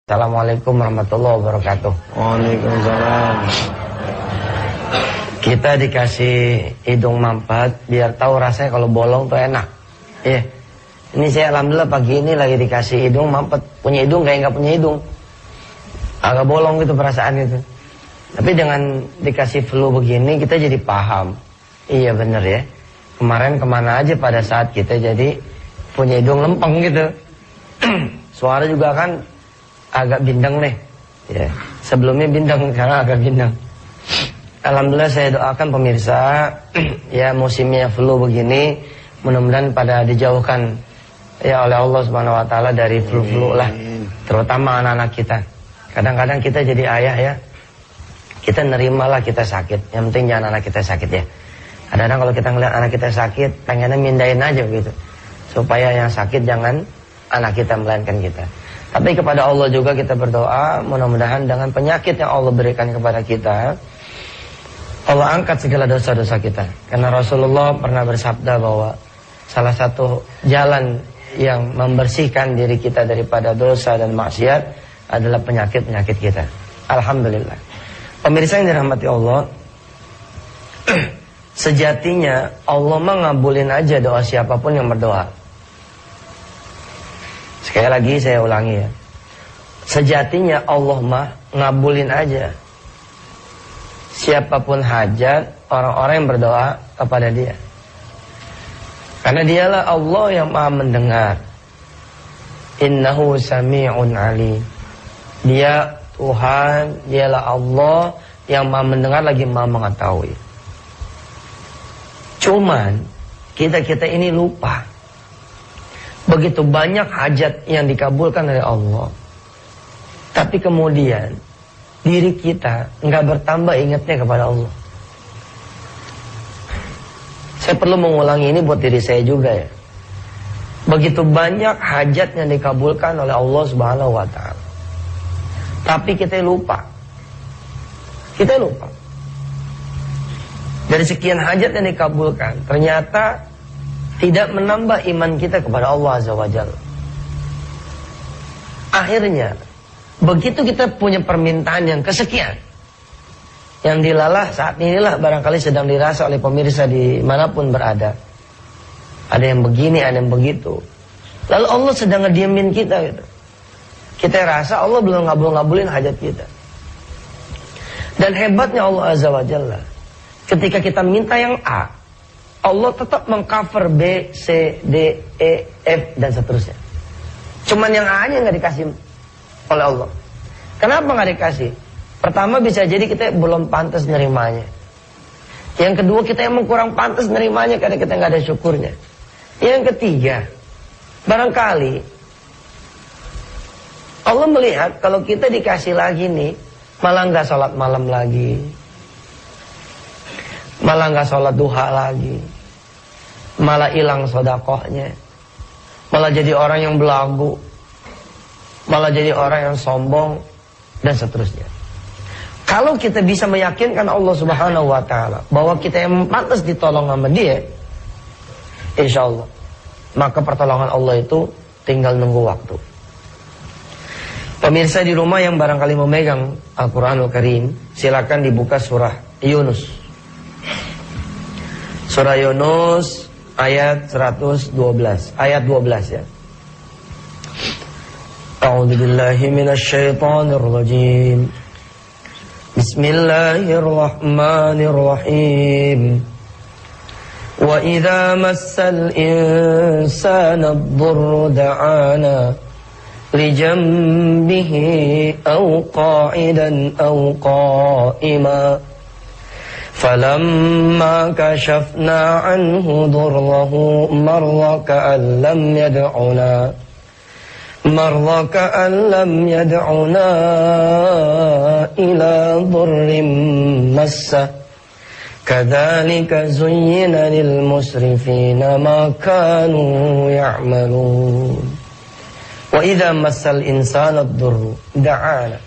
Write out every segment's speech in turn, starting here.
Assalamualaikum warahmatullahi wabarakatuh. Waalaikumsalam. Kita dikasih hidung mampet biar tahu rasanya kalau bolong tuh enak. Iya. Ini saya alhamdulillah pagi ini lagi dikasih hidung mampet. Punya hidung kayak nggak punya hidung. Agak bolong gitu perasaan gitu. Tapi dengan dikasih flu begini kita jadi paham. Iya bener ya. Kemarin kemana aja pada saat kita jadi punya hidung lempeng gitu. Suara juga kan agak bindeng nih ya. Sebelumnya bindeng, sekarang agak bindeng. Alhamdulillah saya doakan pemirsa ya musimnya flu begini mudah-mudahan pada dijauhkan ya oleh Allah Subhanahu wa taala dari flu-flu lah, terutama anak-anak kita. Kadang-kadang kita jadi ayah ya, kita nerimalah kita sakit, yang penting jangan anak kita sakit ya. Kadang-kadang kalau kita ngeliat anak kita sakit pengennya mindahin aja gitu, supaya yang sakit jangan anak kita melainkan kita. Tapi kepada Allah juga kita berdoa, mudah-mudahan dengan penyakit yang Allah berikan kepada kita, Allah angkat segala dosa-dosa kita. Karena Rasulullah pernah bersabda bahwa salah satu jalan yang membersihkan diri kita daripada dosa dan maksiat adalah penyakit-penyakit kita. Alhamdulillah. Pemirsa yang dirahmati Allah, sejatinya Allah mengabulin aja doa siapapun yang berdoa. Sekali lagi saya ulangi ya. Sejatinya Allah mah ngabulin aja siapapun hajat orang-orang yang berdoa kepada dia. Karena dialah Allah yang maha mendengar. Innahu sami'un alim. Dia Tuhan, dialah Allah yang maha mendengar lagi maha mengetahui. Cuman kita ini lupa. Begitu banyak hajat yang dikabulkan oleh Allah, tapi kemudian diri kita nggak bertambah ingatnya kepada Allah. Saya perlu mengulangi ini buat diri saya juga ya. Begitu banyak hajat yang dikabulkan oleh Allah Subhanahu wa taala, tapi kita lupa. Kita lupa. Dari sekian hajat yang dikabulkan, ternyata tidak menambah iman kita kepada Allah Azza wa Jalla. Akhirnya, begitu kita punya permintaan yang kesekian, yang dilalah saat inilah barangkali sedang dirasa oleh pemirsa dimanapun berada. Ada yang begini, ada yang begitu. Lalu Allah sedang ngediemin kita gitu. Kita rasa Allah belum ngabulin hajat kita. Dan hebatnya Allah Azza wa Jalla, ketika kita minta yang A, Allah tetap mengcover B, C, D, E, F, dan seterusnya. Cuman yang A-nya nggak dikasih oleh Allah. Kenapa nggak dikasih? Pertama bisa jadi kita belum pantas nerimanya. Yang kedua kita emang kurang pantas nerimanya karena kita nggak ada syukurnya. Yang ketiga, barangkali Allah melihat kalau kita dikasih lagi nih, malah nggak sholat malam lagi, malah nggak sholat duha lagi, malah hilang sodakohnya, malah jadi orang yang belagu, malah jadi orang yang sombong, dan seterusnya. Kalau kita bisa meyakinkan Allah Subhanahu wa taala bahwa kita yang pantas ditolong sama dia, insya Allah, maka pertolongan Allah itu tinggal nunggu waktu. Pemirsa di rumah yang barangkali memegang Al-Quranul Karim, silakan dibuka surah Yunus. Surah Yunus ayat 112, ayat 12 ya. A'udzu billahi minasy syaithanir rajim. Bismillahirrahmanirrahim. Wa idza massal insana ad-durru da'ana li janbihi aw qa'idan aw qa'ima فلما كشفنا عنه ضره مر كأن لم يدعنا إلى ضر مسه كذلك زين للمسرفين ما كانوا يعملون وإذا مس الإنسان الضر دعانا.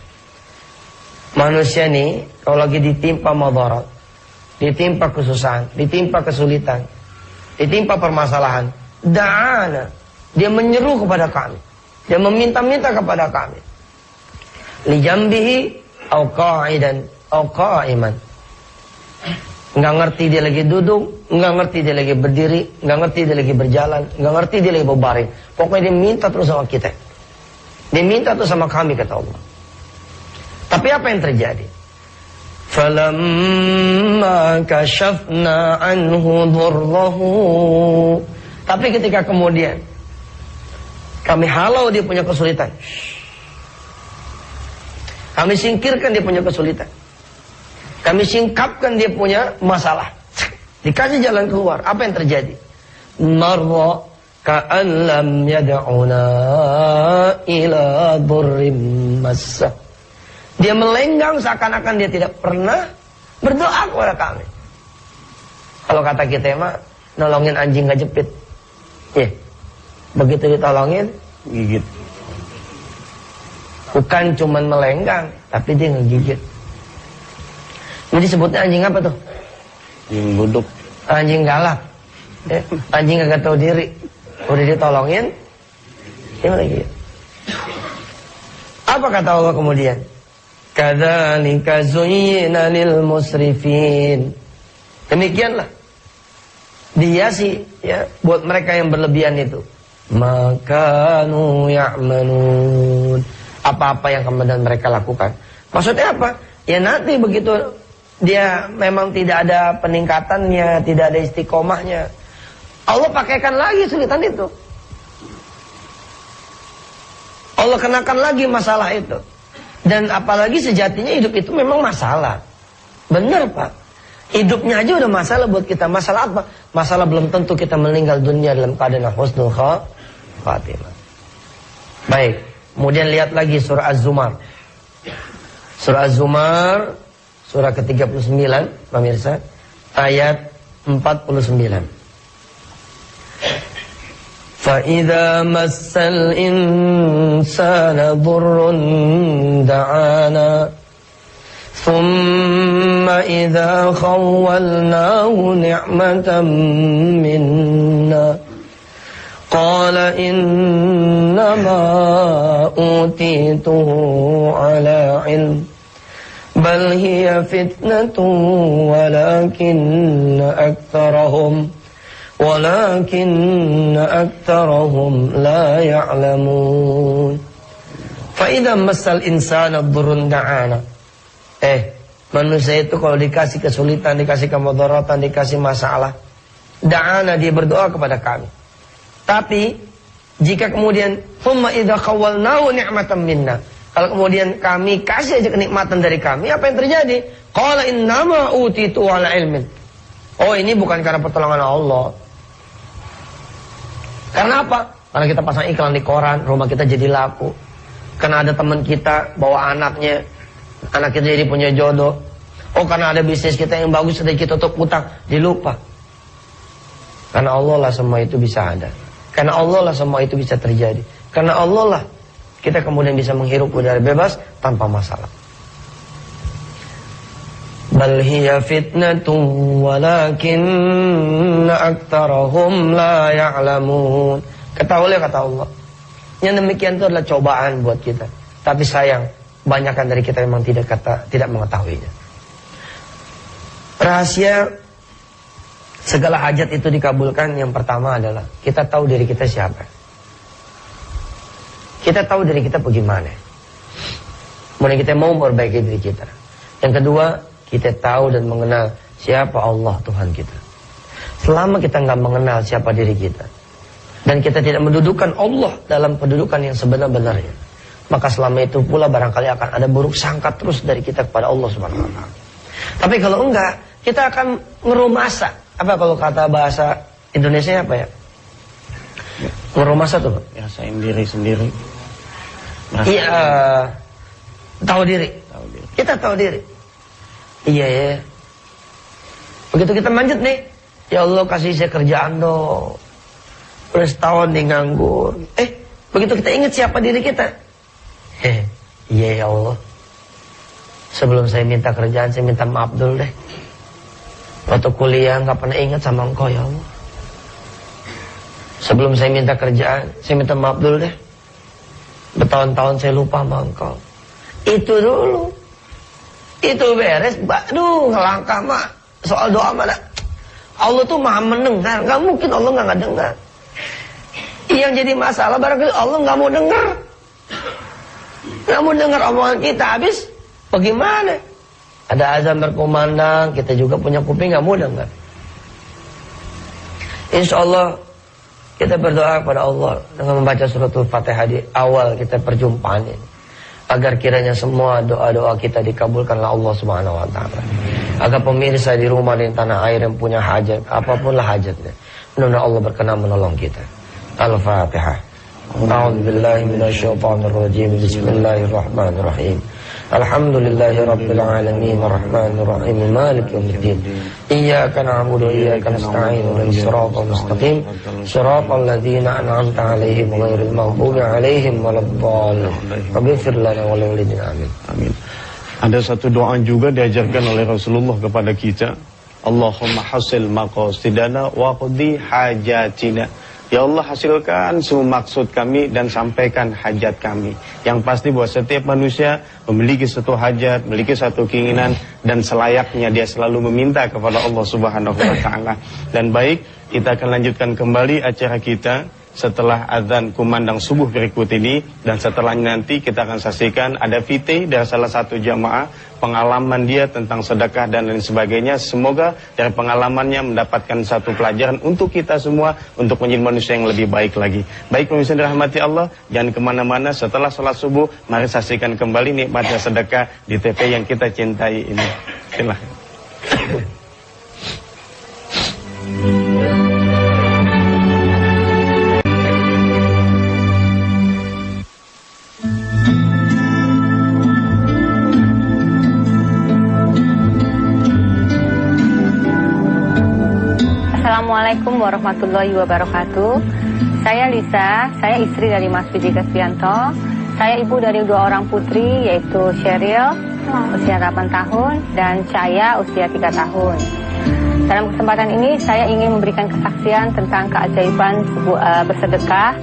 Manusia nih kalau lagi ditimpa madarat, ditimpa kesusahan, ditimpa kesulitan, ditimpa permasalahan, da'ana, dia menyeru kepada kami, dia meminta-minta kepada kami. li jambihi au qa'idan au qa'iman. Enggak ngerti dia lagi duduk, enggak ngerti dia lagi berdiri, enggak ngerti dia lagi berjalan, enggak ngerti dia lagi berbaring. Pokoknya dia minta terus sama kita. Dia minta terus sama kami, kata Allah. Tapi apa yang terjadi? Falamma kashafna anhu dhurrahu. Tapi ketika kemudian kami halau dia punya kesulitan, kami singkirkan dia punya kesulitan, kami singkapkan dia punya masalah, dikasih jalan keluar, apa yang terjadi? Marra ka'an lam yad'una ila dhurrim massah. Dia melenggang seakan-akan dia tidak pernah berdoa kepada kami. Kalau kata kita mah, nolongin anjing gak jepit. Ya, begitu ditolongin, Gigit. bukan cuman melenggang, tapi dia ngegigit. Jadi sebutnya anjing apa tuh? Yang buduk. Anjing galak. Ya, anjing gak tahu diri. Udah ditolongin, dia ngegigit. Apa kata Allah kemudian? Kadzalika zuyyina lil musrifin. Demikianlah dihiasi ya buat mereka yang berlebihan itu. Makanu ya'malun. Apa-apa yang kemudian mereka lakukan. Maksudnya apa? Ya nanti begitu dia memang tidak ada peningkatannya, tidak ada istiqomahnya, Allah pakaikan lagi kesulitan itu. Allah kenakan lagi masalah itu. Dan apalagi sejatinya hidup itu memang masalah. Benar Pak. Hidupnya aja udah masalah buat kita. Masalah apa? Masalah belum tentu kita meninggal dunia dalam keadaan husnul khatimah. Baik. Kemudian lihat lagi surah Az-Zumar. Surah Az-Zumar, surah ke-39, pemirsa, ayat 49. فَإِذَا مَسَّ الْإِنسَانَ ضُرٌّ دَعَانَا ثُمَّ إِذَا خَوَّلْنَاهُ نِعْمَةً مِنَّا قَالَ إِنَّمَا أُوتِيتُهُ عَلَى عِلْمٍ بَلْ هِيَ فِتْنَةٌ ولكن أكثرهم لا يعلمون فإذا مس الإنسان ضر دعانا. Manusia itu kalau dikasih kesulitan, dikasih kemudaratan, dikasih masalah, da'ana, dia berdoa kepada kami. Tapi jika kemudian thumma idza khawwalnahu ni'matan minna, kalau kemudian kami kasih aja kenikmatan dari kami, apa yang terjadi? Qala innama utitu ala ilmin. Oh, ini bukan karena pertolongan Allah. Karena apa? Karena kita pasang iklan di koran, rumah kita jadi laku. Karena ada teman kita bawa anaknya, anak kita jadi punya jodoh. Oh, karena ada bisnis kita yang bagus, sedang kita tutup utang, dilupa. Karena Allah lah semua itu bisa ada. Karena Allah lah semua itu bisa terjadi. Karena Allah lah kita kemudian bisa menghirup udara bebas tanpa masalah. Bal hiya fitnatun walakinna aktsarahum la ya'lamun. Ketahuilah kata Allah, yang demikian itu adalah cobaan buat kita. Tapi sayang, banyakkan dari kita memang tidak mengetahuinya. Rahasia segala hajat itu dikabulkan yang pertama adalah kita tahu diri kita siapa. Kita tahu diri kita bagaimana. Kemudian kita mau memperbaiki diri kita. Yang kedua, kita tahu dan mengenal siapa Allah Tuhan kita. Selama kita nggak mengenal siapa diri kita, dan kita tidak mendudukan Allah dalam kedudukan yang sebenar-benarnya, maka selama itu pula barangkali akan ada buruk sangka terus dari kita kepada Allah Subhanahu wa Ta'ala. Tapi kalau enggak, kita akan ngerumasa. Apa kalau kata bahasa Indonesia apa ya? Ngerumasa tuh. Rasain diri sendiri. Iya, tahu diri. Kita tahu diri. Iya ya. Begitu kita manjat nih, ya Allah kasih saya kerjaan dong. Udah setahun nih nganggur. Begitu kita ingat siapa diri kita. Iya ya Allah. Sebelum saya minta kerjaan, saya minta maaf dulu deh. Waktu kuliah nggak pernah ingat sama Engkau ya Allah. Sebelum saya minta kerjaan, saya minta maaf dulu deh. Bertahun-tahun saya lupa sama Engkau. Itu dulu. Itu beres, aduh ngelangkah mah. Soal doa mana? Allah tuh maha mendengar, gak mungkin Allah gak dengar. Yang jadi masalah barangkali Allah gak mau dengar. Gak mau dengar omongan kita, habis bagaimana? Ada azan berkumandang, kita juga punya kuping gak mau dengar. Insya Allah kita berdoa kepada Allah dengan membaca suratul Fatihah di awal kita perjumpaan ini, agar kiranya semua doa-doa kita dikabulkan oleh Allah Subhanahu wa taala. Agar pemirsa di rumah dan tanah air yang punya hajat, apapun lah hajatnya, mudah-mudahan Allah berkenan menolong kita. Al-Fatihah. A'udzubillahi minasyaitonirrajim. Bismillahirrahmanirrahim. Alhamdulillahirabbil alamin arrahmanir rahim maliki yaumiddin. Iyyaka na'budu wa iyyaka nasta'in ihdinas siratal mustaqim siratal ladzina an'amta 'alaihim ghairil maghdubi 'alaihim waladdallin. Ighfir lana wa liwalidina amin. Amin. Ada satu doa juga diajarkan oleh Rasulullah kepada kita. Allahumma hasil maqasidana wa qdi hajatina. Ya Allah, hasilkan semua maksud kami dan sampaikan hajat kami. Yang pasti bahwa setiap manusia memiliki satu hajat, memiliki satu keinginan, dan selayaknya dia selalu meminta kepada Allah Subhanahu wa taala. Dan baik, kita akan lanjutkan kembali acara kita setelah azan kumandang subuh berikut ini, dan setelahnya nanti kita akan saksikan ada VT dari salah satu jamaah, pengalaman dia tentang sedekah dan lain sebagainya. Semoga dari pengalamannya mendapatkan satu pelajaran untuk kita semua untuk menjadi manusia yang lebih baik lagi. Baik pemirsa dirahmati Allah, jangan kemana-mana. Setelah sholat subuh, mari saksikan kembali nikmatnya sedekah di TV yang kita cintai ini. Silahkan. Assalamualaikum warahmatullahi wabarakatuh. Saya Lisa, saya istri dari Mas Widi Kasbianto. Saya ibu dari 2 orang putri, yaitu Sheryl usia 8 tahun dan Caya usia 3 tahun. Dalam kesempatan ini saya ingin memberikan kesaksian tentang keajaiban bersedekah,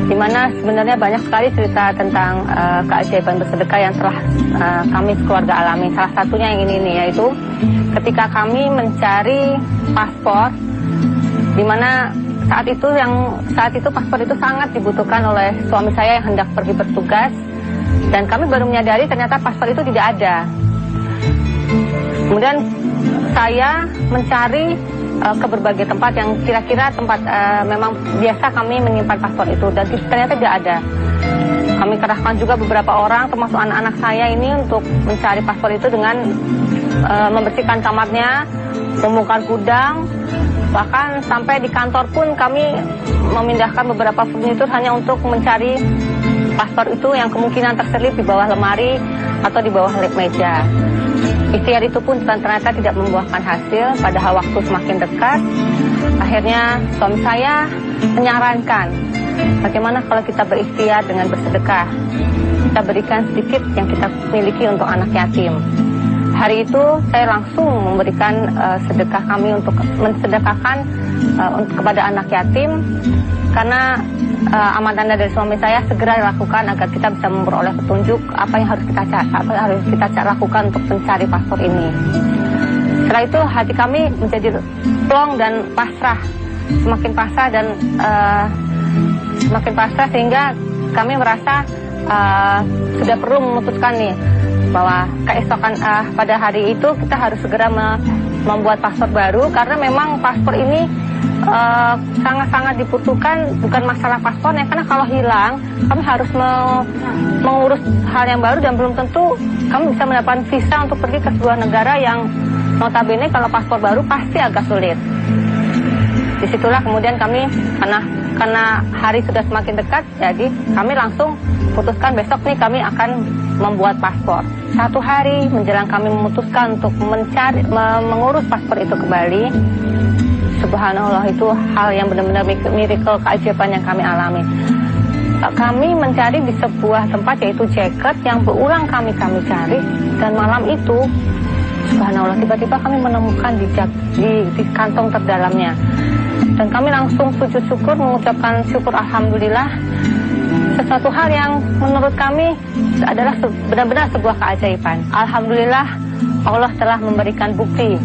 di mana sebenarnya banyak sekali cerita tentang keajaiban bersedekah yang telah kami keluarga alami. Salah satunya yang ini nih, yaitu ketika kami mencari paspor, di mana saat itu paspor itu sangat dibutuhkan oleh suami saya yang hendak pergi bertugas, dan kami baru menyadari ternyata paspor itu tidak ada. Kemudian saya mencari ke berbagai tempat yang kira-kira tempat memang biasa kami menyimpan paspor itu, dan ternyata tidak ada. Kami kerahkan juga beberapa orang, termasuk anak-anak saya ini, untuk mencari paspor itu dengan membersihkan kamarnya, membongkar gudang. Bahkan sampai di kantor pun kami memindahkan beberapa furnitur hanya untuk mencari paspor itu yang kemungkinan terselip di bawah lemari atau di bawah meja. Ikhtiar itu pun ternyata tidak membuahkan hasil. Pada waktu semakin dekat, akhirnya suami saya menyarankan, bagaimana kalau kita berikhtiar dengan bersedekah, kita berikan sedikit yang kita miliki untuk anak yatim. Hari itu saya langsung memberikan sedekah kami untuk mensedekahkan kepada anak yatim, karena amanah dari suami saya segera dilakukan agar kita bisa memperoleh petunjuk apa yang harus kita lakukan untuk mencari paspor ini. Setelah itu hati kami menjadi plong dan pasrah, semakin pasrah sehingga kami merasa sudah perlu memutuskan nih bahwa keesokan pada hari itu kita harus segera membuat paspor baru, karena memang paspor ini sangat-sangat dibutuhkan. Bukan masalah paspornya, karena kalau hilang kami harus mengurus hal yang baru, dan belum tentu kami bisa mendapatkan visa untuk pergi ke sebuah negara yang notabene kalau paspor baru pasti agak sulit. Disitulah kemudian kami, karena hari sudah semakin dekat, jadi kami langsung putuskan besok nih kami akan membuat paspor. 1 hari menjelang kami memutuskan untuk mengurus paspor itu kembali, subhanallah, itu hal yang benar-benar miracle, keajaiban yang kami alami. Kami mencari di sebuah tempat, yaitu jaket yang berulang kami cari, dan malam itu subhanallah tiba-tiba kami menemukan di kantong terdalamnya, dan kami langsung sujud syukur, mengucapkan syukur alhamdulillah. sesuatu hal yang menurut kami adalah benar-benar sebuah keajaiban. Alhamdulillah Allah telah memberikan bukti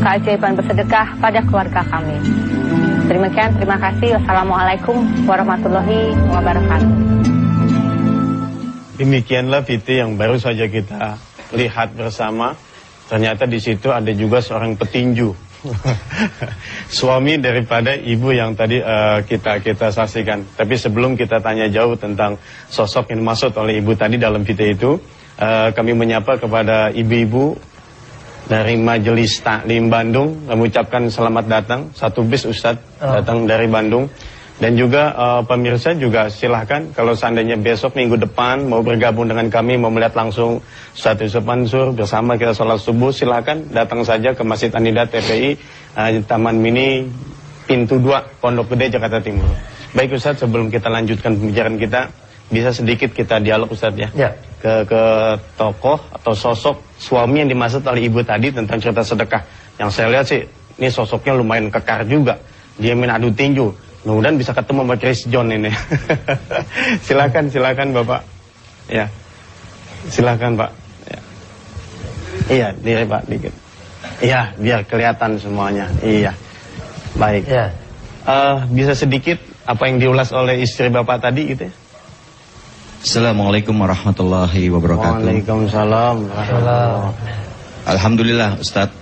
keajaiban bersedekah pada keluarga kami. Demikian, terima kasih. Wassalamualaikum warahmatullahi wabarakatuh. Demikianlah Fiti yang baru saja kita lihat bersama. Ternyata di situ ada juga seorang petinju. Suami daripada ibu yang tadi kita saksikan. Tapi sebelum kita tanya jauh tentang sosok yang dimaksud oleh ibu tadi dalam Fiti itu, kami menyapa kepada ibu-ibu dari Majelis Taklim Bandung, mengucapkan selamat datang. Satu bis Ustadz datang dari Bandung. Dan juga pemirsa juga silahkan kalau seandainya besok minggu depan mau bergabung dengan kami, mau melihat langsung Ustadz Yusuf Mansur bersama kita sholat subuh, silahkan datang saja ke Masjid An-Nida TPI Taman Mini Pintu 2 Pondok Gede Jakarta Timur. Baik Ustadz, sebelum kita lanjutkan pembicaraan kita, bisa sedikit kita dialog Ustadz ya, ke tokoh atau sosok suami yang dimaksud oleh ibu tadi tentang cerita sedekah. Yang saya lihat sih ini sosoknya lumayan kekar juga, dia main adu tinju. Mudah-mudahan bisa ketemu sama Chris John ini. Silakan Bapak. Ya. Silakan Pak. Ya. Iya, diri Pak dikit. Iya, biar kelihatan semuanya. Iya. Baik. Ya. Bisa sedikit apa yang diulas oleh istri Bapak tadi gitu ya? Assalamualaikum warahmatullahi wabarakatuh. Waalaikumsalam. Alhamdulillah Ustadz.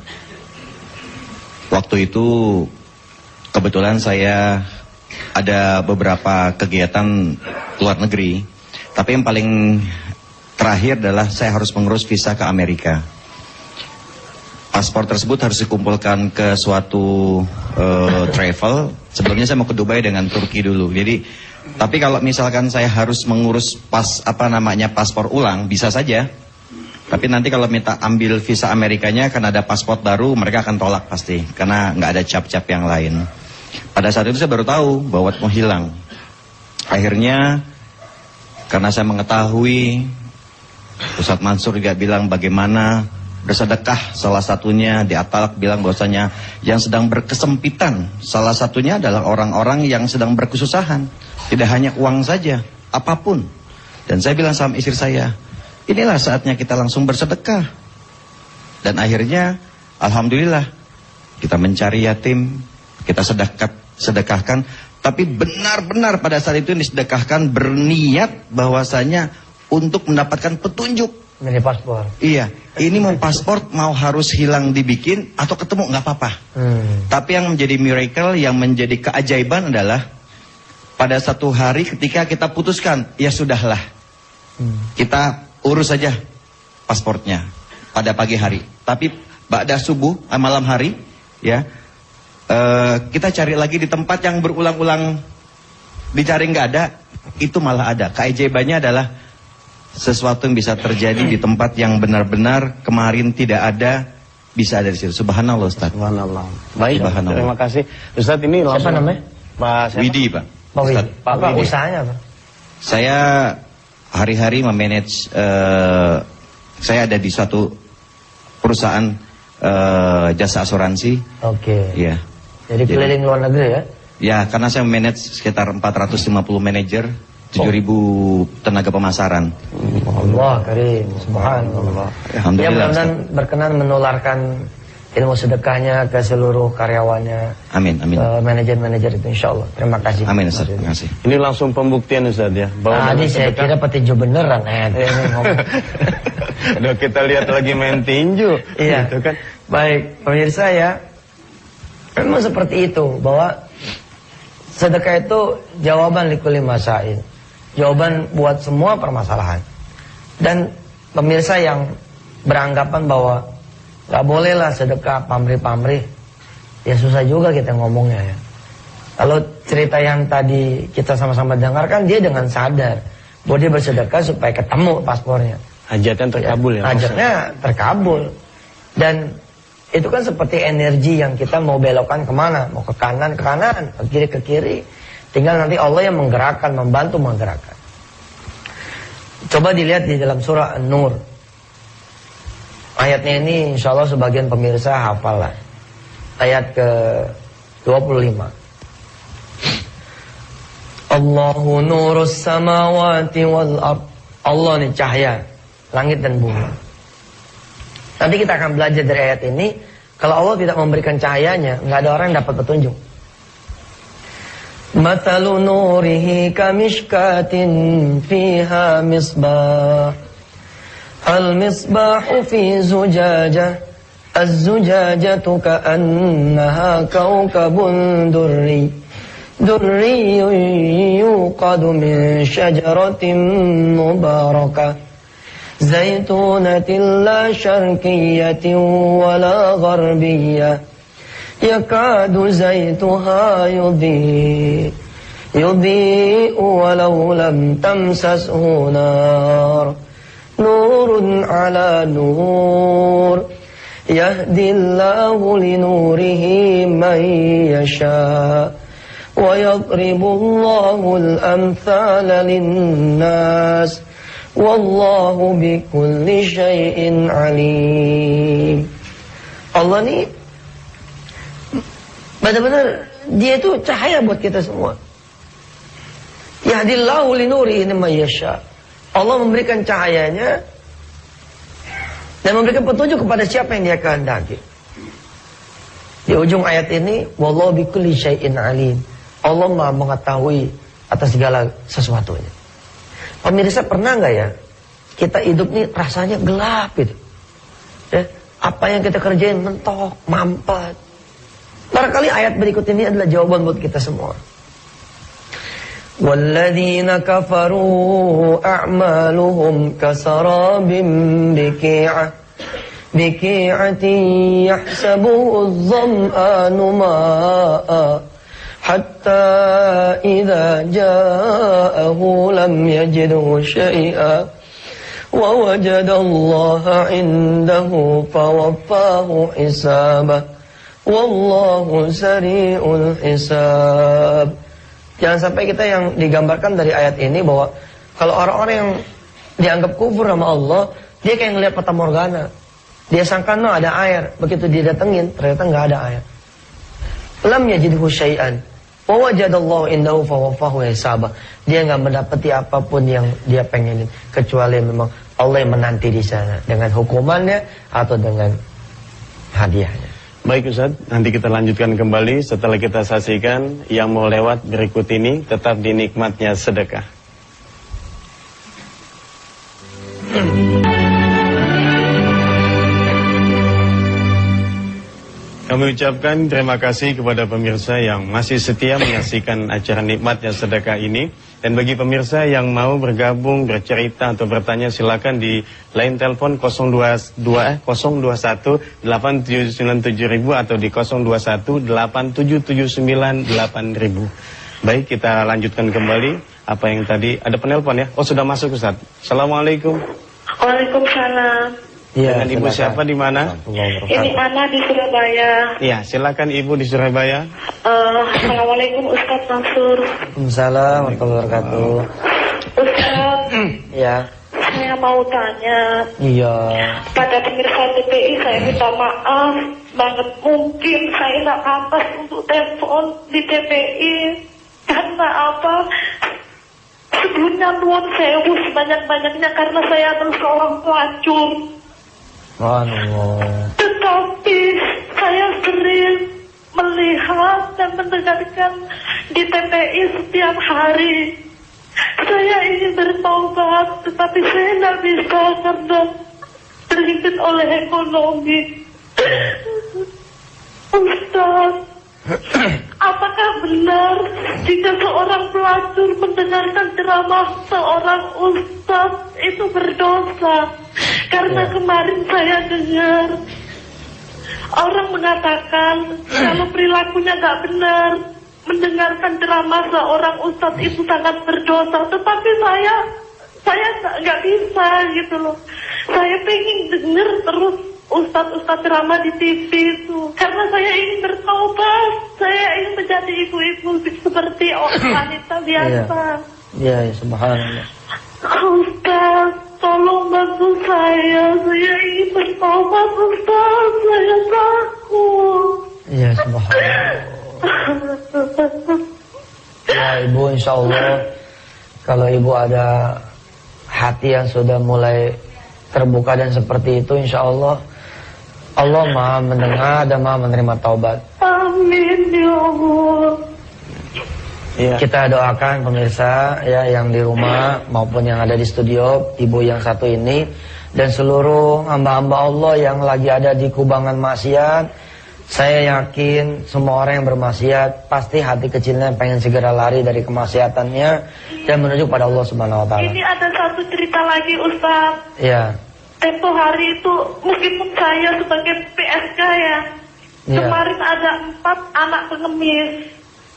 Waktu itu kebetulan saya ada beberapa kegiatan luar negeri, tapi yang paling terakhir adalah saya harus mengurus visa ke Amerika. Paspor tersebut harus dikumpulkan ke suatu travel. Sebelumnya saya mau ke Dubai dengan Turki dulu. Jadi, tapi kalau misalkan saya harus mengurus paspor ulang, bisa saja. Tapi nanti kalau minta ambil visa Amerikanya, karena ada paspor baru, mereka akan tolak pasti, karena nggak ada cap-cap yang lain. Pada saat itu saya baru tahu bahwa mau hilang. Akhirnya karena saya mengetahui, Ustadz Mansur juga bilang bagaimana bersedekah, salah satunya di Atalak bilang bahwasanya yang sedang berkesempitan, salah satunya adalah orang-orang yang sedang berkesusahan. Tidak hanya uang saja, apapun. Dan saya bilang sama istri saya, inilah saatnya kita langsung bersedekah. Dan akhirnya alhamdulillah kita mencari yatim, kita sedekahkan, tapi benar-benar pada saat itu disedekahkan berniat bahwasanya untuk mendapatkan petunjuk. Ini paspor. Iya, ini mau paspor mau harus hilang dibikin atau ketemu nggak apa-apa. Tapi yang menjadi miracle, yang menjadi keajaiban adalah pada satu hari ketika kita putuskan, ya sudahlah, kita urus saja pasportnya pada pagi hari. Tapi ba'da subuh, malam hari, ya. Kita cari lagi di tempat yang berulang-ulang dicari nggak ada, itu malah ada. Keajaibannya adalah sesuatu yang bisa terjadi di tempat yang benar-benar kemarin tidak ada, bisa ada di situ. Subhanallah Ustaz. Subhanallah. Baik, Subhanallah. terima kasih. Ustaz ini langsung. Siapa namanya? Pak Widi Pak. Pak Widi. Ustaz. Apa usahanya Pak? Saya hari-hari memanage, saya ada di suatu perusahaan jasa asuransi. Oke. Iya. Jadi keliling luar negeri ya? Ya, karena saya manage sekitar 450 manajer, 7.000 tenaga pemasaran. Allah karim, subhanallah. Ya Alhamdulillah. mudah-mudahan berkenan menularkan ilmu sedekahnya ke seluruh karyawannya. Amin, amin. Manajer-manajer itu insyaallah. Terima kasih. Amin Ustaz, terima kasih. Ini langsung pembuktian Ustaz ya. Tadi saya kira petinju beneran ini ngomong. Udah kita lihat lagi main tinju. Iya. Gitu kan. Baik, pemirsa ya. Memang seperti itu, bahwa sedekah itu jawaban likulli masail. Jawaban buat semua permasalahan. Dan pemirsa yang beranggapan bahwa gak bolehlah sedekah pamrih-pamrih, ya susah juga kita ngomongnya ya. Kalau cerita yang tadi kita sama-sama dengarkan, dia dengan sadar bahwa dia bersedekah supaya ketemu paspornya. Hajatnya terkabul ya. Hajatnya terkabul. Dan itu kan seperti energi yang kita mau belokkan kemana, mau ke kanan, ke kiri, ke kiri. Tinggal nanti Allah yang menggerakkan, membantu menggerakkan. Coba dilihat di dalam surah An-Nur. Ayatnya ini insya Allah sebagian pemirsa hafal lah. Ayat ke 25. Allahu nurus samawati wal ard. Allah nih cahaya langit dan bumi. Nanti kita akan belajar dari ayat ini, kalau Allah tidak memberikan cahayanya, nggak ada orang yang dapat petunjuk. Mathalu nurihi kamishkatin fiha misbah. Al misbahu fi zujajah. Az-zujajatu ka'annaha kawkabun durri. دري يوقد من شجرة مباركة زيتونة لا شرقية ولا غربية يكاد زيتها يضيء ولو لم تمسسه نار نور على نور يهدي الله لنوره من يشاء وَيَضْرِبُ اللَّهُ الْأَمْثَالَ لِلنَّاسِ وَاللَّهُ بِكُلِّ شَيْءٍ عَلِيمٌ. Allah ini benar-benar dia itu cahaya buat kita semua. Yahdillahu linurihi man yasha. Allah memberikan cahayanya dan memberikan petunjuk kepada siapa yang Dia kehendaki. Di ujung ayat ini, wallahu bikulli syai'in alim. Allah Maha mengetahui atas segala sesuatunya. Pemirsa, pernah nggak ya kita hidup nih rasanya gelap gitu, ya, apa yang kita kerjain mentok, mampet. Barangkali ayat berikut ini adalah jawaban buat kita semua. Walladzina kafaru a'maluhum kasarabim biqi'atin yahsabuhu adh-dham'anu ma'a حتى إذا جاءه لم يجده شيئا ووجد الله عنده فوفاه حسابه والله سريع الحساب. Jangan sampai kita yang digambarkan dari ayat ini bahwa kalau orang-orang yang dianggap kufur sama Allah, dia kayak ngelihat fata morgana. Dia sangka no ada air, begitu dia datengin ternyata nggak ada air. Lam yajidhu syai'an. Wawajadallahu indahu fawaffahu hisabah. Dia nggak mendapati apapun yang dia pengenin kecuali memang Allah yang menanti di sana dengan hukumannya atau dengan hadiahnya. Baik Ustaz, nanti kita lanjutkan kembali setelah kita saksikan yang mau lewat berikut ini. Tetap di nikmatnya sedekah. Kami ucapkan terima kasih kepada pemirsa yang masih setia menyaksikan acara nikmatnya sedekah ini. Dan bagi pemirsa yang mau bergabung, bercerita atau bertanya, silakan di line telepon 021 879 7000 atau di 021 8779 8000. Baik, kita lanjutkan kembali apa yang tadi ada penelpon ya. Oh, sudah masuk Ustaz. Assalamualaikum. Waalaikumsalam. Ya, dengan Ibu siapa di mana? Ini Ana di Surabaya. Iya, silakan Ibu di Surabaya. Assalamualaikum Ustaz Mansur. Waalaikumsalam warahmatullahi wabarakatuh. Ustaz. Ya. Saya mau tanya. Iya. Pada pemirsa TPI saya minta maaf banget, mungkin saya nggak pantas untuk telepon di TPI karena apa? Sebelumnya nuwun sewu sebanyak-banyaknya karena saya adalah seorang pelacur. Tetapi saya sering melihat dan mendengarkan di TPI setiap hari. Saya ingin bertaubat, tetapi saya tidak bisa karena terhimpit oleh ekonomi. Ustaz, apakah benar jika seorang pelacur mendengarkan ceramah seorang ustaz itu berdosa? Karena kemarin saya dengar orang mengatakan kalau perilakunya nggak benar, mendengarkan ceramah seorang ustaz itu sangat berdosa. Tetapi saya nggak bisa gitu loh. Saya pengen dengar terus ustaz-ustaz ceramah di TV itu karena saya ingin bertaubat, saya ingin menjadi ibu-ibu seperti wanita biasa. Iya, subhanallah. Ustaz, tolong bantu saya ingin bertaubat Ustaz, saya takut. Iya, subhanallah. Ya Ibu, insya Allah kalau Ibu ada hati yang sudah mulai terbuka dan seperti itu, insya Allah Allah maha mendengar dan maha menerima taubat. Amin ya Allah. Iya. Kita doakan pemirsa ya yang di rumah maupun yang ada di studio, ibu yang satu ini dan seluruh hamba-hamba Allah yang lagi ada di kubangan maksiat. Saya yakin semua orang yang bermaksiat pasti hati kecilnya pengen segera lari dari kemaksiatannya dan menuju pada Allah Subhanahu wa taala. Ini ada satu cerita lagi Ustaz. Ya. Tempo hari itu meskipun saya sebagai PSK ya, kemarin ada 4 anak pengemis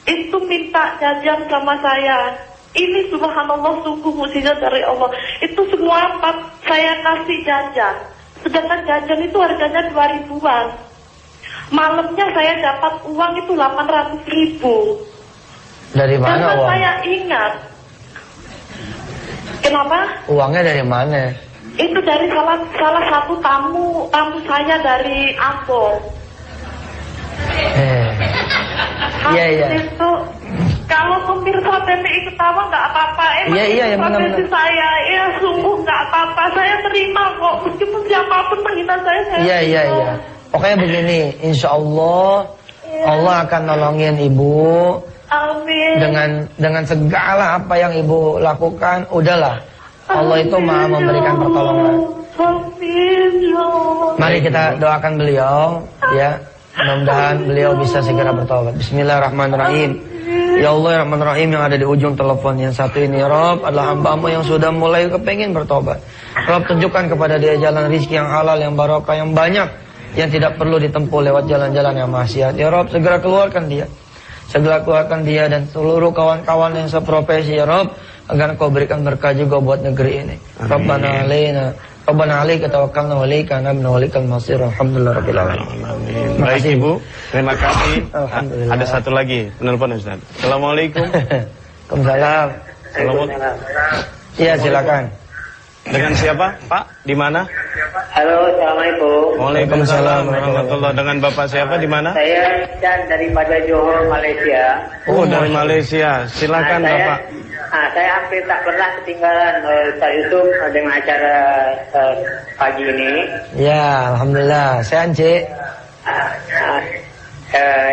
itu minta jajan sama saya. Ini subhanallah sungguh mukjizat dari Allah. Itu semua 4 saya kasih jajan. Sedangkan jajan itu harganya 2.000-an. Malamnya saya dapat uang itu 800.000. Dari mana karena uang? Saya ingat. Kenapa? Uangnya dari mana? Itu dari salah satu tamu saya dari Ambon. Iya iya. Itu kalau pemirsa PPI ketawa nggak apa-apa. Iya profesi saya ya sungguh nggak apa-apa. Saya terima kok meskipun siapapun menghina saya. Iya. Pokoknya begini, insya Allah Allah akan nolongin ibu. Amin. Dengan segala apa yang ibu lakukan, udahlah. Allah itu maha memberikan pertolongan. Amin. Mari kita doakan beliau, ya. Mudah-mudahan beliau bisa segera bertobat. Bismillahirrahmanirrahim. Ya Allah, ya Rahman-Rahim, yang ada di ujung telepon yang satu ini, Rob adalah hamba-Mu yang sudah mulai kepengin bertobat. Rob, tunjukkan kepada dia jalan rizki yang halal, yang barokah, yang banyak, yang tidak perlu ditempuh lewat jalan-jalan yang maksiat. Ya Rob, segera keluarkan dia. Segera keluarkan dia dan seluruh kawan-kawan yang seprofesi, ya Rob, agar Kau berikan berkah juga buat negeri ini. Rabbana alaika tawakkalna wa ilaika anabna wa ilaikal masir. Alhamdulillah rabbil alamin. Amin. Baik Ibu, terima kasih. Alhamdulillah. Ada satu lagi penelpon Ustaz. Assalamualaikum. Waalaikumsalam. Iya, silakan. Dengan siapa, Pak? Di mana? Halo, assalamualaikum. Waalaikumsalam warahmatullahi. Dengan Bapak siapa di mana? Saya Dan daripada Johor, Malaysia. Oh, dari Malaysia. Silakan Bapak. Saya hampir tak pernah ketinggalan Ustaz Yusuf dengan acara pagi ini. Ya, alhamdulillah. Saya Ance.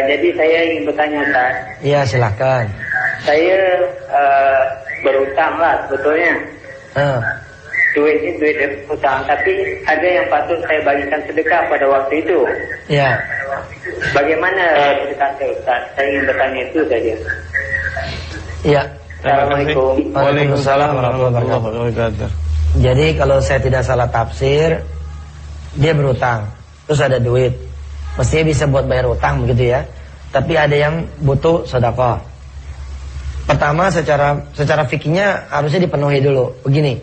Jadi saya ingin bertanya Ustaz. Iya, silakan. Saya berutang lah sebetulnya. Duit utang, tapi ada yang patut saya bagikan sedekah pada waktu itu. Ya. Bagaimana sedekah saya Ustaz? Saya ingin bertanya itu saja. Iya. Assalamualaikum. Waalaikumsalam warahmatullahi wabarakatuh. Jadi kalau saya tidak salah tafsir, dia berutang, terus ada duit, mestinya bisa buat bayar utang begitu ya. Tapi ada yang butuh sedekah. Pertama secara fikihnya harusnya dipenuhi dulu. Begini,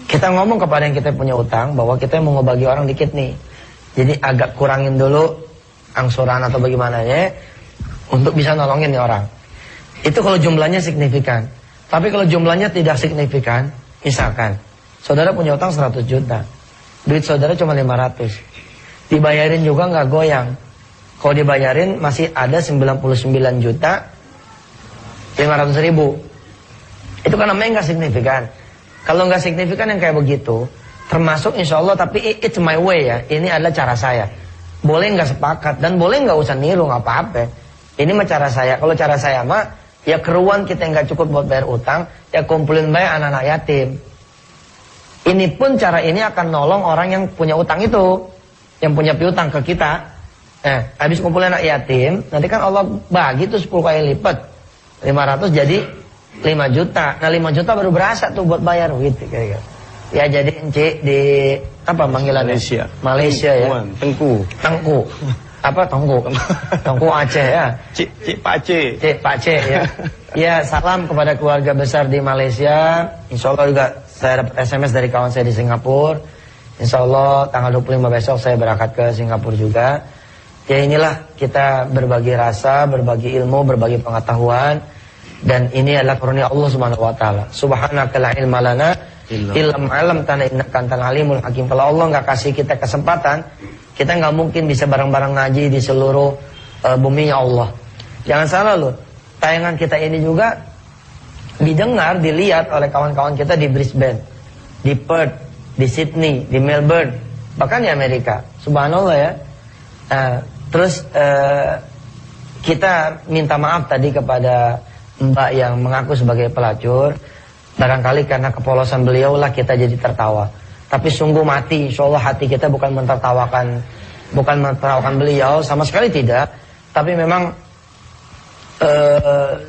kita ngomong kepada yang kita punya utang bahwa kita mau ngebagi orang dikit nih. Jadi agak kurangin dulu angsuran atau bagaimananya untuk bisa nolongin nih orang. Itu kalau jumlahnya signifikan. Tapi kalau jumlahnya tidak signifikan, misalkan saudara punya utang 100 juta, duit saudara cuma 500, dibayarin juga nggak goyang. Kalau dibayarin masih ada 99 juta 500 ribu. Itu kan namanya nggak signifikan. Kalau nggak signifikan yang kayak begitu, termasuk insya Allah, tapi it's my way ya. Ini adalah cara saya. Boleh nggak sepakat dan boleh nggak usah niru, nggak apa-apa. Ini mah cara saya. Kalau cara saya mah ya keruan kita nggak cukup buat bayar utang, ya kumpulin bayar anak-anak yatim. Ini pun cara ini akan nolong orang yang punya utang itu, yang punya piutang ke kita. Habis kumpulin anak yatim, nanti kan Allah bagi tuh 10 kali lipat, 500 jadi 5 juta. Nah 5 juta baru berasa tuh buat bayar gitu kira-kira. Ya jadi Encik di apa panggilannya? Malaysia ya. Tengku. Apa Tengku Aceh ya. Cik Pak C ya. Ya, salam kepada keluarga besar di Malaysia. Insya Allah juga saya dapat SMS dari kawan saya di Singapura. Insya Allah tanggal 25 besok saya berangkat ke Singapura juga. Ya inilah kita berbagi rasa, berbagi ilmu, berbagi pengetahuan. Dan ini adalah karunia Allah Subhanahu wa taala. Subhanaka la ilma lana illa ma 'allamtana innaka antal alimul hakim. Kalau Allah enggak kasih kita kesempatan, kita nggak mungkin bisa bareng-bareng ngaji di seluruh buminya Allah. Jangan salah loh. tayangan kita ini juga didengar, dilihat oleh kawan-kawan kita di Brisbane, di Perth, di Sydney, di Melbourne, bahkan di Amerika. Subhanallah ya. Terus kita minta maaf tadi kepada Mbak yang mengaku sebagai pelacur. Barangkali karena kepolosan beliau lah kita jadi tertawa. Tapi sungguh mati, insya Allah hati kita bukan mentertawakan beliau, sama sekali tidak. Tapi memang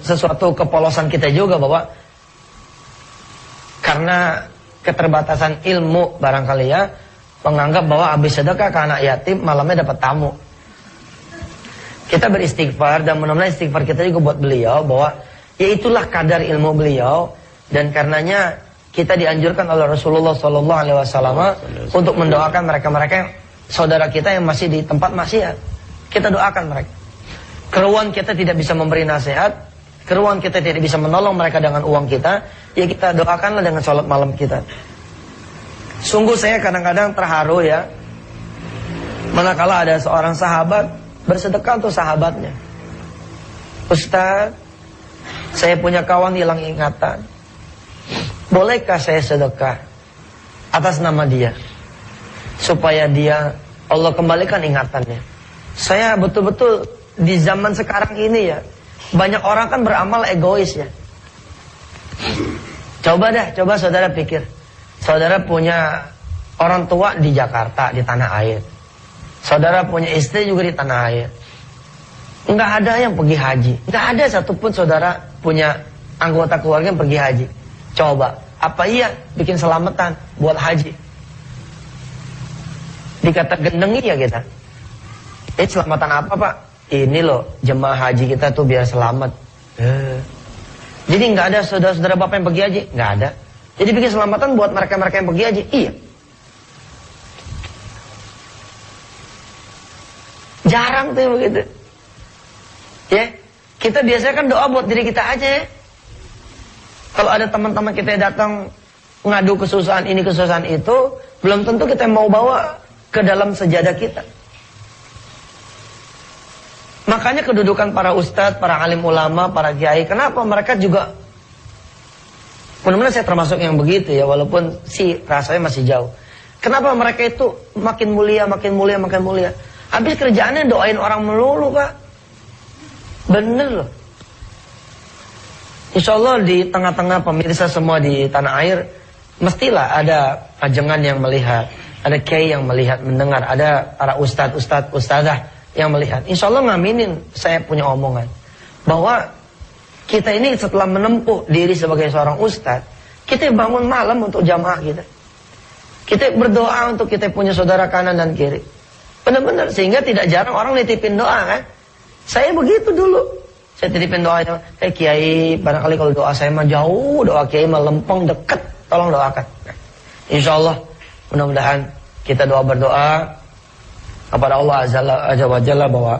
sesuatu kepolosan kita juga bahwa karena keterbatasan ilmu barangkali ya, menganggap bahwa habis sedekah ke anak yatim malamnya dapat tamu. Kita beristighfar dan mudah-mudahan istighfar kita juga buat beliau bahwa ya itulah kadar ilmu beliau, dan karenanya kita dianjurkan oleh Rasulullah SAW untuk mendoakan mereka-mereka saudara kita yang masih di tempat maksiat. Kita doakan mereka. Keruan kita tidak bisa memberi nasihat, keruan kita tidak bisa menolong mereka dengan uang kita, ya kita doakanlah dengan sholat malam kita. Sungguh saya kadang-kadang terharu ya, manakala ada seorang sahabat bersedekah untuk sahabatnya. Ustaz, saya punya kawan hilang ingatan, bolehkah saya sedekah atas nama dia, supaya dia Allah kembalikan ingatannya. Saya betul-betul di zaman sekarang ini ya, banyak orang kan beramal egois ya. Coba saudara pikir, saudara punya orang tua di Jakarta, di tanah air, saudara punya istri juga di tanah air, nggak ada yang pergi haji, nggak ada satupun saudara punya anggota keluarga yang pergi haji. Coba, apa iya bikin selamatan buat haji? Dikata gendengi ya kita. Selamatan apa Pak? Ini loh, jemaah haji kita tuh biar selamat. Jadi nggak ada saudara-saudara bapak yang pergi haji? Nggak ada. Jadi bikin selamatan buat mereka-mereka yang pergi haji? Iya. Jarang tuh yang begitu. Ya, kita biasanya kan doa buat diri kita aja ya. Kalau ada teman-teman kita yang datang ngadu kesusahan ini kesusahan itu, belum tentu kita mau bawa ke dalam sejadah kita. Makanya kedudukan para ustadz, para alim ulama, para kiai, kenapa mereka juga, mudah-mudahan saya termasuk yang begitu ya, walaupun sih rasanya masih jauh. Kenapa mereka itu makin mulia, makin mulia, makin mulia? Habis kerjaannya doain orang melulu Pak. Bener loh. Insya Allah di tengah-tengah pemirsa semua di tanah air, mestilah ada ajengan yang melihat, ada kiai yang melihat, mendengar, ada para ustadz, ustadzah yang melihat. Insya Allah ngaminin saya punya omongan bahwa kita ini setelah menempuh diri sebagai seorang ustadz, kita bangun malam untuk jamaah kita. Kita berdoa untuk kita punya saudara kanan dan kiri. Benar-benar, sehingga tidak jarang orang nitipin doa kan. Saya begitu dulu. Saya titipin doa, kiai, barangkali kalau doa saya mah jauh, doa kiai mah lempeng, dekat, tolong doakan. Insya Allah, mudah-mudahan kita berdoa kepada Allah Azza wa Jalla bahwa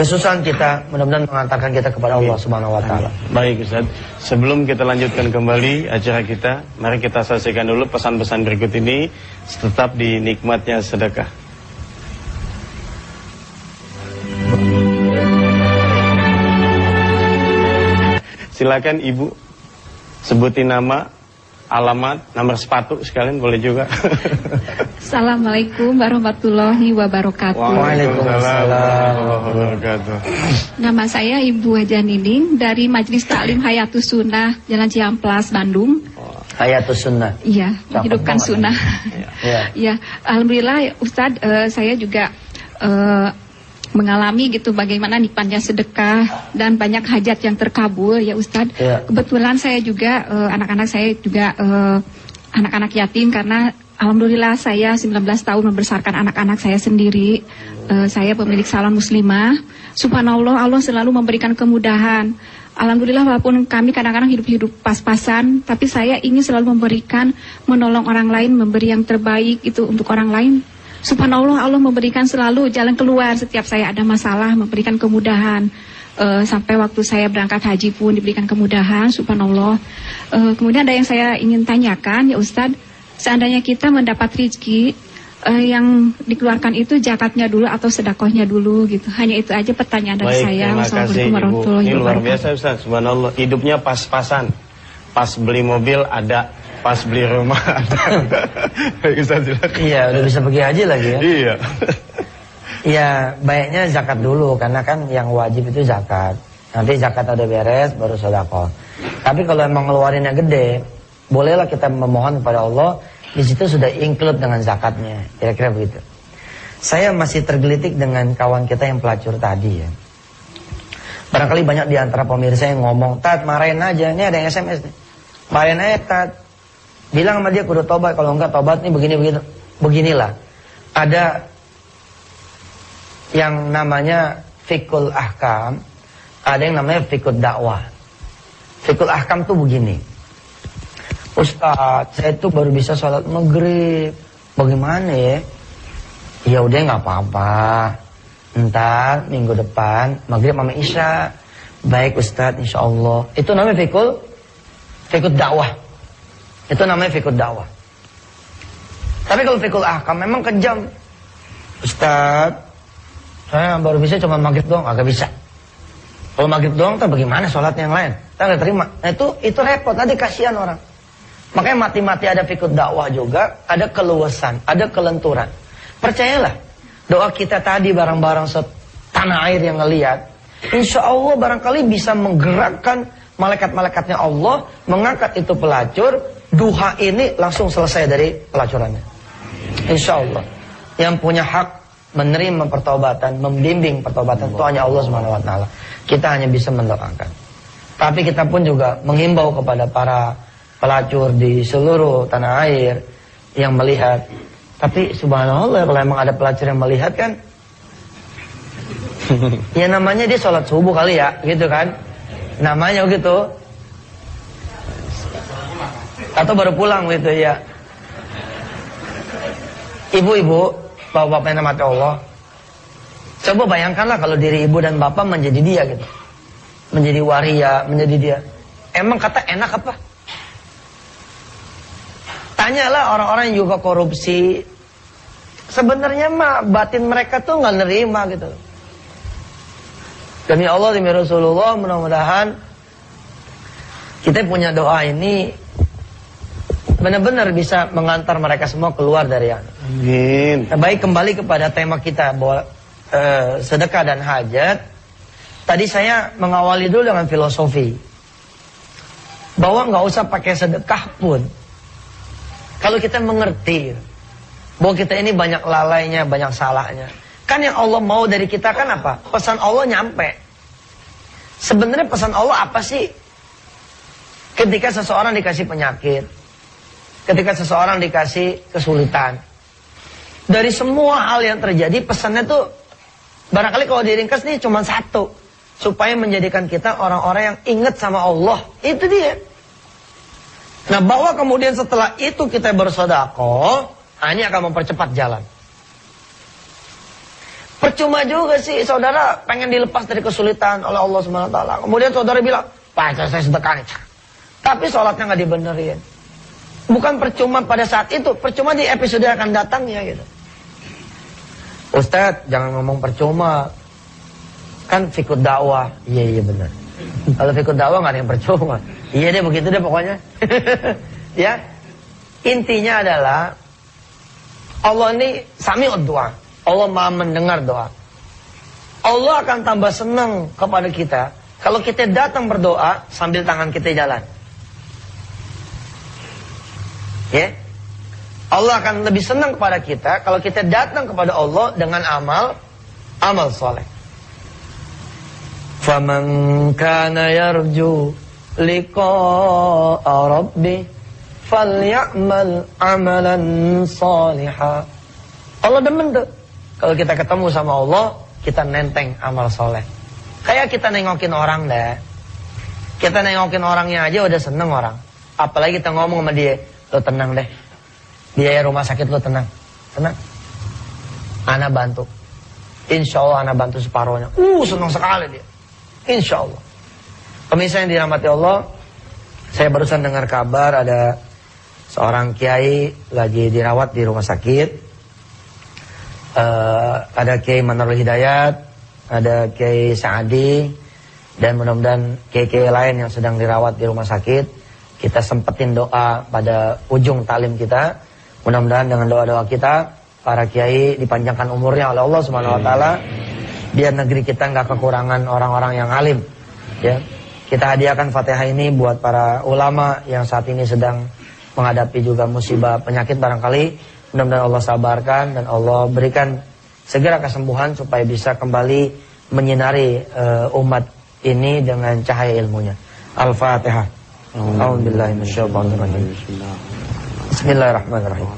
kesusahan kita mudah-mudahan mengantarkan kita kepada Allah Subhanahu wa taala. Baik Ustaz, sebelum kita lanjutkan kembali acara kita, mari kita saksikan dulu pesan-pesan berikut ini, tetap di nikmatnya sedekah. Silakan Ibu sebutin nama, alamat, nomor sepatu sekalian boleh juga. Assalamualaikum warahmatullahi wabarakatuh. Waalaikumsalam warahmatullahi wabarakatuh. Nama saya Ibu Haja Nining dari Majelis Taklim Hayatus Sunnah Jalan Ciamplas, Bandung. Hayatus Sunnah. Iya, menghidupkan sunnah. Iya, alhamdulillah Ustadz, saya juga mengalami gitu bagaimana nikmatnya sedekah dan banyak hajat yang terkabul ya Ustadz. Kebetulan saya juga anak-anak saya juga anak-anak yatim karena alhamdulillah saya 19 tahun membesarkan anak-anak saya sendiri. Saya pemilik salon muslimah. Subhanallah, Allah selalu memberikan kemudahan. Alhamdulillah walaupun kami kadang-kadang hidup pas-pasan, tapi saya ingin selalu memberikan, menolong orang lain, memberi yang terbaik itu untuk orang lain. Subhanallah, Allah memberikan selalu jalan keluar setiap saya ada masalah, memberikan kemudahan. Sampai waktu saya berangkat haji pun diberikan kemudahan, subhanallah. Kemudian ada yang saya ingin tanyakan ya Ustadz, seandainya kita mendapat rezeki yang dikeluarkan itu zakatnya dulu atau sedekahnya dulu gitu. Hanya itu aja pertanyaan dari saya. Wassalamualaikum warahmatullahi wabarakatuh. Ini luar biasa Ustaz, subhanallah. Hidupnya pas-pasan. Pas beli mobil ada, pas beli rumah ada. Ustaz, iya, udah bisa pergi haji lagi ya. Iya. Iya, baiknya zakat dulu karena kan yang wajib itu zakat. Nanti zakat udah beres baru sedekah. Tapi kalau emang ngeluarinnya gede, bolehlah kita memohon kepada Allah. Di situ sudah include dengan zakatnya, kira-kira begitu. Saya masih tergelitik dengan kawan kita yang pelacur tadi ya. Barangkali banyak di antara pemirsa yang ngomong, Tat marahin aja, ini ada yang SMS nih. Marahin aja Tat. Bilang sama dia kudu tobat, kalau enggak tobat nih begini-begitu. Beginilah. Ada yang namanya fikul ahkam, ada yang namanya fikul dakwah. Fikul ahkam tuh begini. Ustaz, saya tuh baru bisa sholat maghrib. Bagaimana ya? Ya udah nggak apa-apa. Ntar minggu depan maghrib sama isya. Baik Ustaz, insya Allah. Itu namanya fikul dakwah. Itu namanya fikul dakwah. Tapi kalau fikul ahkam memang kejam. Ustaz, saya baru bisa cuma maghrib doang, agak bisa. Kalau maghrib doang, tak bagaimana sholatnya yang lain? Tak nggak terima. Nah, itu repot. Nanti kasihan orang. Makanya mati-mati ada fikut dakwah juga, ada keluasan, ada kelenturan. Percayalah, doa kita tadi barang-barang setanah air yang ngelihat, insya Allah barangkali bisa menggerakkan malaikat-malaikatnya Allah, mengangkat itu pelacur, duha ini langsung selesai dari pelacurannya. Insya Allah. Yang punya hak menerima pertobatan, membimbing pertobatan itu hanya Allah SWT. Kita hanya bisa mendoakan. Tapi kita pun juga menghimbau kepada para pelacur di seluruh tanah air yang melihat. Tapi subhanallah kalau emang ada pelacur yang melihat kan, ya namanya dia sholat subuh kali ya, gitu kan? Namanya begitu. Atau baru pulang gitu ya. Ibu-ibu, bapak-bapak yang mati Allah, coba bayangkanlah kalau diri ibu dan bapak menjadi dia gitu, menjadi waria, menjadi dia. Emang kata enak apa? Tanyalah orang-orang yang juga korupsi. Sebenarnya mah batin mereka tuh nggak nerima gitu. Demi Allah, demi Rasulullah, mudah-mudahan kita punya doa ini benar-benar bisa mengantar mereka semua keluar dari yang. Amin. Nah, baik, kembali kepada tema kita bahwa sedekah dan hajat. Tadi saya mengawali dulu dengan filosofi bahwa nggak usah pakai sedekah pun. Kalau kita mengerti bahwa kita ini banyak lalainya, banyak salahnya. Kan yang Allah mau dari kita kan apa? Pesan Allah nyampe. Sebenarnya pesan Allah apa sih? Ketika seseorang dikasih penyakit, ketika seseorang dikasih kesulitan, dari semua hal yang terjadi, pesannya tuh barangkali kalau diringkas nih cuma satu, supaya menjadikan kita orang-orang yang ingat sama Allah. Itu dia. Nah, bahwa kemudian setelah itu kita bersedekah, ini akan mempercepat jalan. Percuma juga sih saudara pengen dilepas dari kesulitan oleh Allah SWT. Kemudian saudara bilang, Pak, saya sedekah nih. Tapi sholatnya nggak dibenerin. Bukan percuma pada saat itu, percuma di episode yang akan datangnya gitu. Ustadz, jangan ngomong percuma. Kan fikut dakwah. Iya benar. Kalau fikut dakwah nggak ada yang percuma. Iya deh, begitu deh pokoknya. Ya, intinya adalah Allah ini sami'ud doa. Allah maha mendengar doa. Allah akan tambah senang kepada kita kalau kita datang berdoa sambil tangan kita jalan. Ya, Allah akan lebih senang kepada kita kalau kita datang kepada Allah dengan amal soleh. Faman kana yarju liqa'a rabbih falyamal amalan salihah. Allah demen tuh kalau kita ketemu sama Allah, kita nenteng amal soleh. Kayak kita nengokin orang deh. Kita nengokin orangnya aja udah seneng orang. Apalagi kita ngomong sama dia, lo tenang deh, biaya rumah sakit lo tenang. Tenang, ana bantu. Insya Allah ana bantu separohnya. Senang sekali dia. Insya Allah. Pemirsa yang dirahmati Allah, saya barusan dengar kabar ada seorang kiai lagi dirawat di rumah sakit. ada Kiai Manarul Hidayat, ada Kiai Saadi, dan mudah-mudahan kiai-kiai lain yang sedang dirawat di rumah sakit. Kita sempetin doa pada ujung talim kita. Mudah-mudahan dengan doa-doa kita, para kiai dipanjangkan umurnya oleh Allah Subhanahu wa taala, biar negeri kita nggak kekurangan orang-orang yang alim. Ya. Kita hadiahkan Fatihah ini buat para ulama yang saat ini sedang menghadapi juga musibah penyakit barangkali. Mudah-mudahan Allah sabarkan dan Allah berikan segera kesembuhan supaya bisa kembali menyinari umat ini dengan cahaya ilmunya. Al-Fatihah. A'udzubillahi minasyaitonirrajim. Bismillahirrahmanirrahim.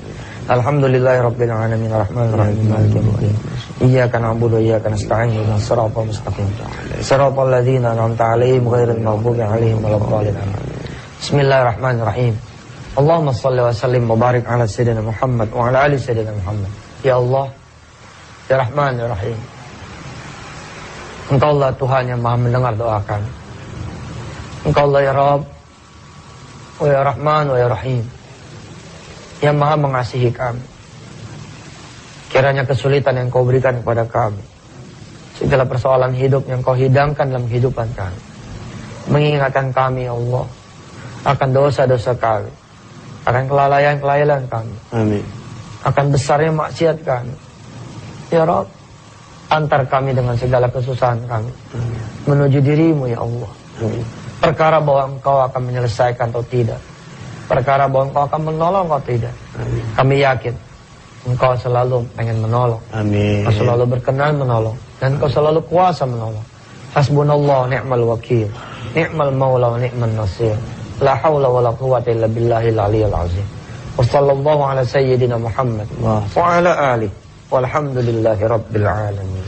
Alhamdulillahirabbil alamin arrahmanir rahim maliki yaumiddin. Iyyaka na'budu wa iyyaka nasta'in ihdinas siratal mustaqim. Siratal ladzina an'amta 'alaihim ghairil maghdubi 'alaihim waladdallin. Bismillahirrahmanirrahim. Allahumma salli wa sallim wa barik ala sayyidina Muhammad wa ala ali sayyidina Muhammad. Ya Allah, ya Rahman, ya Rahim. Engkau Allah Tuhan yang maha mendengar doa kami. Engkau Allah ya Rabb, wa ya Rahman, wa ya Rahim, yang maha mengasihi kami. Kiranya kesulitan yang kau berikan kepada kami, segala persoalan hidup yang kau hidangkan dalam kehidupan kami, mengingatkan kami ya Allah akan dosa-dosa kami, akan kelalaian-kelalaian kami. Amin. Akan besarnya maksiat kami. Ya Rabb, antar kami dengan segala kesusahan kami menuju dirimu ya Allah. Perkara bahwa engkau akan menyelesaikan atau tidak, perkara bahwa engkau akan menolong atau tidak, kami yakin engkau selalu pengen menolong. Amin. Engkau selalu berkenan menolong, dan engkau selalu kuasa menolong. Hasbunallah ni'mal wakil, ni'mal maula wa ni'man nasir. La haula wa la quwwata illa billahil aliyyil azim. Wa sallallahu ala sayyidina Muhammad wa ala alihi walhamdulillahi rabbil alamin.